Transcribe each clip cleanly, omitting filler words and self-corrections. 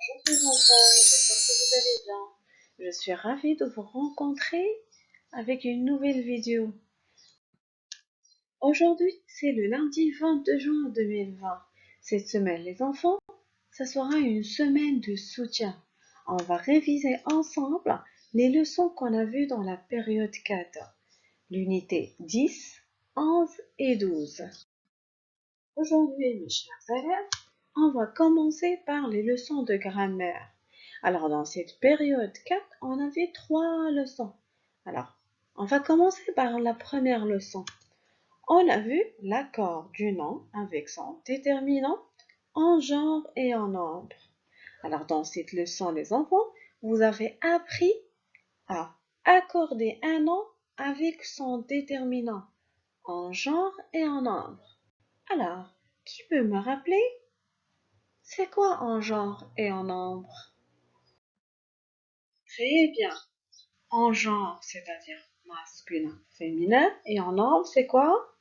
Bonjour enfants, j'espère que vous allez bien. Je suis ravie de vous rencontrer avec une nouvelle vidéo. Aujourd'hui, c'est le lundi 22 juin 2020. Cette semaine, les enfants, ça sera une semaine de soutien. On va réviser ensemble les leçons qu'on a vues dans la période 4, l'unité 10, 11 et 12. Aujourd'hui, mes chers élèves, on va commencer par les leçons de grammaire. Alors, dans cette période 4, on avait 3 leçons. Alors, on va commencer par la première leçon. On a vu l'accord du nom avec son déterminant en genre et en nombre. Alors, dans cette leçon, les enfants, vous avez appris à accorder un nom avec son déterminant en genre et en nombre. Alors, qui peut me rappeler? C'est quoi en genre et en nombre? Très bien. En genre, c'est-à-dire masculin, féminin, et en nombre, c'est quoi?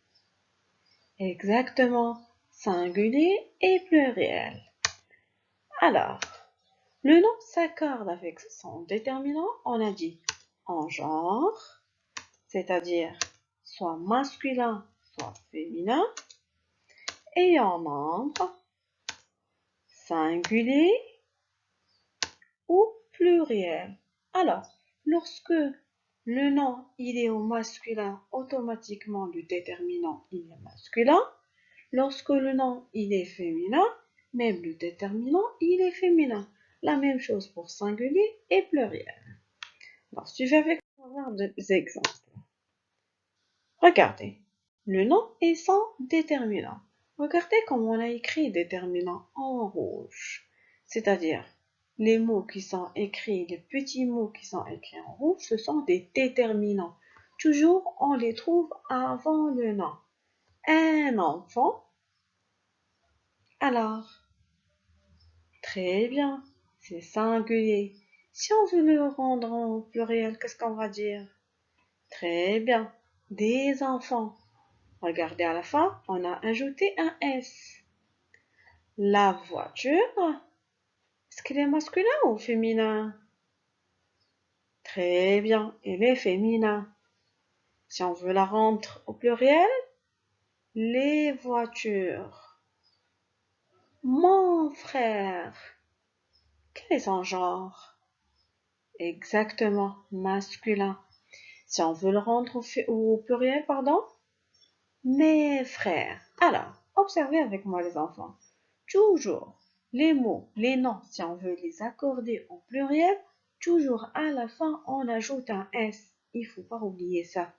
Exactement, singulier et pluriel. Alors, le nom s'accorde avec son déterminant, on a dit en genre, c'est-à-dire soit masculin, soit féminin, et en nombre, singulier ou pluriel. Alors, lorsque le nom il est au masculin, automatiquement le déterminant il est masculin. Lorsque le nom il est féminin, même le déterminant il est féminin. La même chose pour singulier et pluriel. Alors, suivez avec moi voir des exemples. Regardez, le nom est sans déterminant. Regardez comment on a écrit déterminant en rouge. C'est-à-dire, les mots qui sont écrits, les petits mots qui sont écrits en rouge, ce sont des déterminants. Toujours, on les trouve avant le nom. Un enfant. Alors, très bien, c'est singulier. Si on veut le rendre en pluriel, qu'est-ce qu'on va dire? Très bien, des enfants. Regardez à la fin, on a ajouté un S. La voiture, est-ce qu'elle est masculin ou féminin? Très bien, elle est féminin. Si on veut la rendre au pluriel, les voitures. Mon frère, quel est son genre? Exactement, masculin. Si on veut le rendre au pluriel, pardon, mes frères. Alors, observez avec moi les enfants. Toujours, les mots, les noms, si on veut les accorder au pluriel, toujours à la fin, on ajoute un S. Il ne faut pas oublier ça.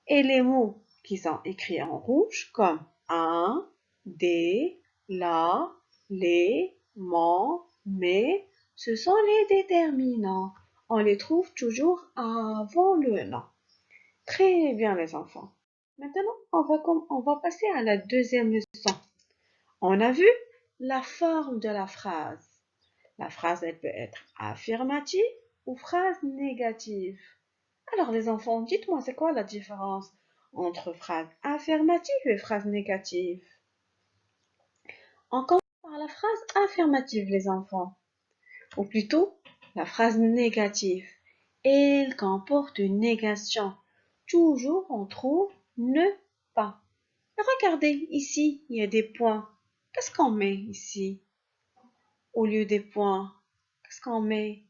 Et les mots qui sont écrits en rouge, comme un, des, la, les, mon, mes, ce sont les déterminants. On les trouve toujours avant le nom. Très bien les enfants. Maintenant, on va passer à la deuxième leçon. On a vu la forme de la phrase. La phrase, elle peut être affirmative ou phrase négative. Alors les enfants, dites-moi, c'est quoi la différence entre phrase affirmative et phrase négative? On commence par la phrase affirmative, les enfants. Ou plutôt, la phrase négative. Elle comporte une négation. Toujours, on trouve ne pas. Regardez, ici, il y a des points. Qu'est-ce qu'on met ici? Au lieu des points, qu'est-ce qu'on met?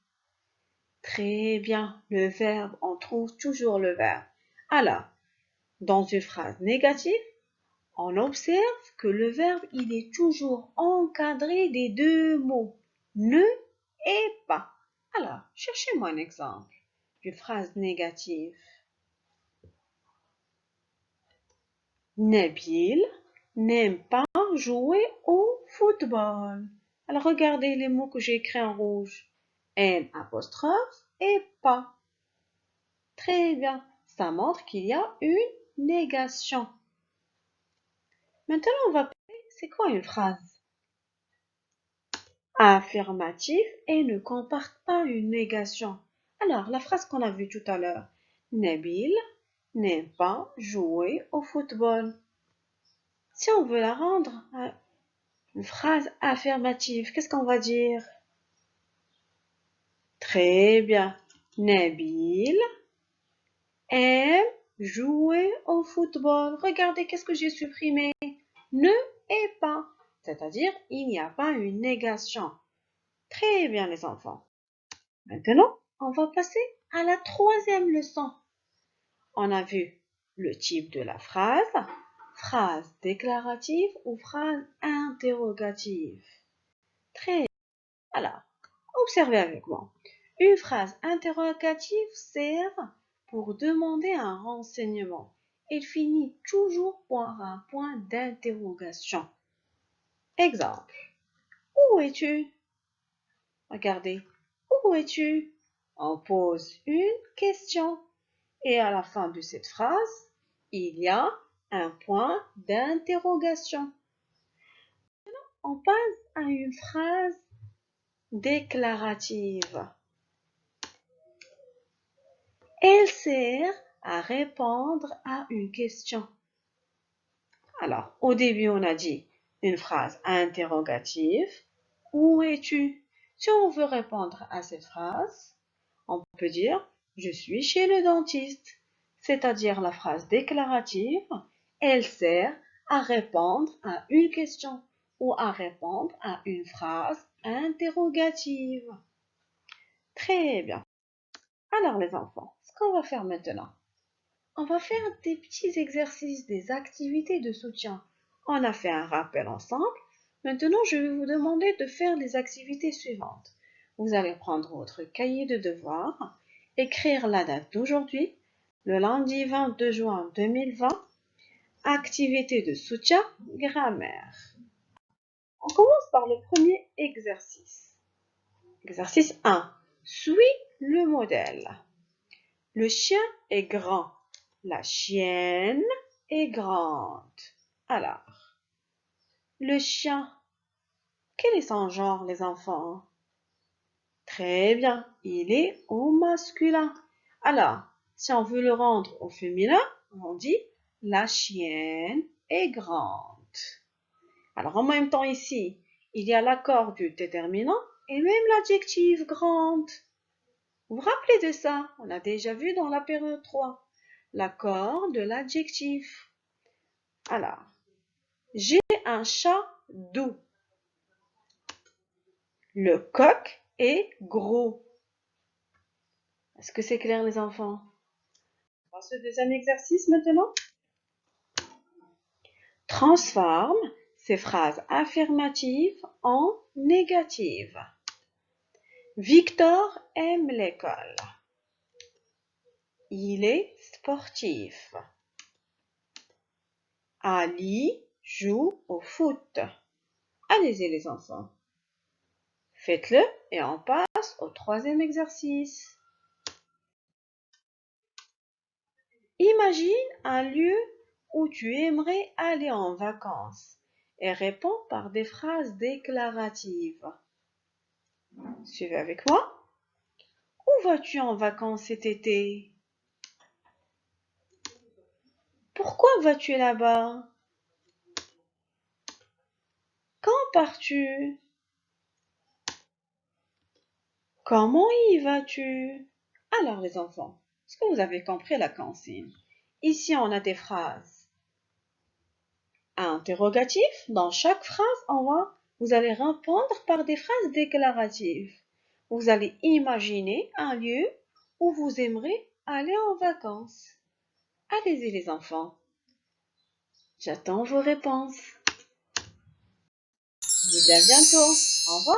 Très bien, le verbe, on trouve toujours le verbe. Alors, dans une phrase négative, on observe que le verbe, il est toujours encadré des deux mots, ne et pas. Alors, cherchez-moi un exemple d'une phrase négative. Nabil n'aime pas jouer au football. Alors, regardez les mots que j'ai écrits en rouge. N apostrophe et pas. Très bien, ça montre qu'il y a une négation. Maintenant, on va parler, c'est quoi une phrase? Affirmative et ne comporte pas une négation. Alors, la phrase qu'on a vue tout à l'heure. Nabil n'aime pas jouer au football. Si on veut la rendre Une phrase affirmative, qu'est-ce qu'on va dire? Très bien. Nabil aime jouer au football. Regardez, qu'est-ce que j'ai supprimé? Ne et pas. C'est-à-dire, il n'y a pas une négation. Très bien, les enfants. Maintenant, on va passer à la troisième leçon. On a vu le type de la phrase, phrase déclarative ou phrase interrogative. Très bien. Alors, observez avec moi. Une phrase interrogative sert pour demander un renseignement. Elle finit toujours par un point d'interrogation. Exemple. Où es-tu? Regardez. Où es-tu? On pose une question. Et à la fin de cette phrase, il y a un point d'interrogation. On passe à une phrase déclarative. Elle sert à répondre à une question. Alors, au début, on a dit une phrase interrogative. Où es-tu? Si on veut répondre à cette phrase, on peut dire je suis chez le dentiste. C'est-à-dire la phrase déclarative, elle sert à répondre à une question ou à répondre à une phrase interrogative. Très bien. Alors les enfants, ce qu'on va faire maintenant, on va faire des petits exercices, des activités de soutien. On a fait un rappel ensemble. Maintenant, je vais vous demander de faire les activités suivantes. Vous allez prendre votre cahier de devoirs, écrire la date d'aujourd'hui, le lundi 22 juin 2020, activité de soutien, grammaire. On commence par le premier exercice. Exercice 1. Suis le modèle. Le chien est grand. La chienne est grande. Alors, le chien, quel est son genre, les enfants? Très bien, il est au masculin. Alors, si on veut le rendre au féminin, on dit la chienne est grande. Alors, en même temps ici, il y a l'accord du déterminant et même l'adjectif grande. Vous vous rappelez de ça? On a déjà vu dans la période 3. L'accord de l'adjectif. Alors, j'ai un chat doux. Le coq est gros. Est-ce que c'est clair, les enfants? On passe au deuxième exercice maintenant. Transforme ces phrases affirmatives en négatives. Victor aime l'école. Il est sportif. Ali joue au foot. Allez-y les enfants. Faites-le et on passe au troisième exercice. Imagine un lieu où tu aimerais aller en vacances et réponds par des phrases déclaratives. Suivez avec moi. Où vas-tu en vacances cet été? Pourquoi vas-tu là-bas? Quand pars-tu? Comment y vas-tu? Alors les enfants, est-ce que vous avez compris la consigne? Ici, on a des phrases interrogatives. Dans chaque phrase, vous allez répondre par des phrases déclaratives. Vous allez imaginer un lieu où vous aimeriez aller en vacances. Allez-y les enfants. J'attends vos réponses. Je vous dis à bientôt. Au revoir.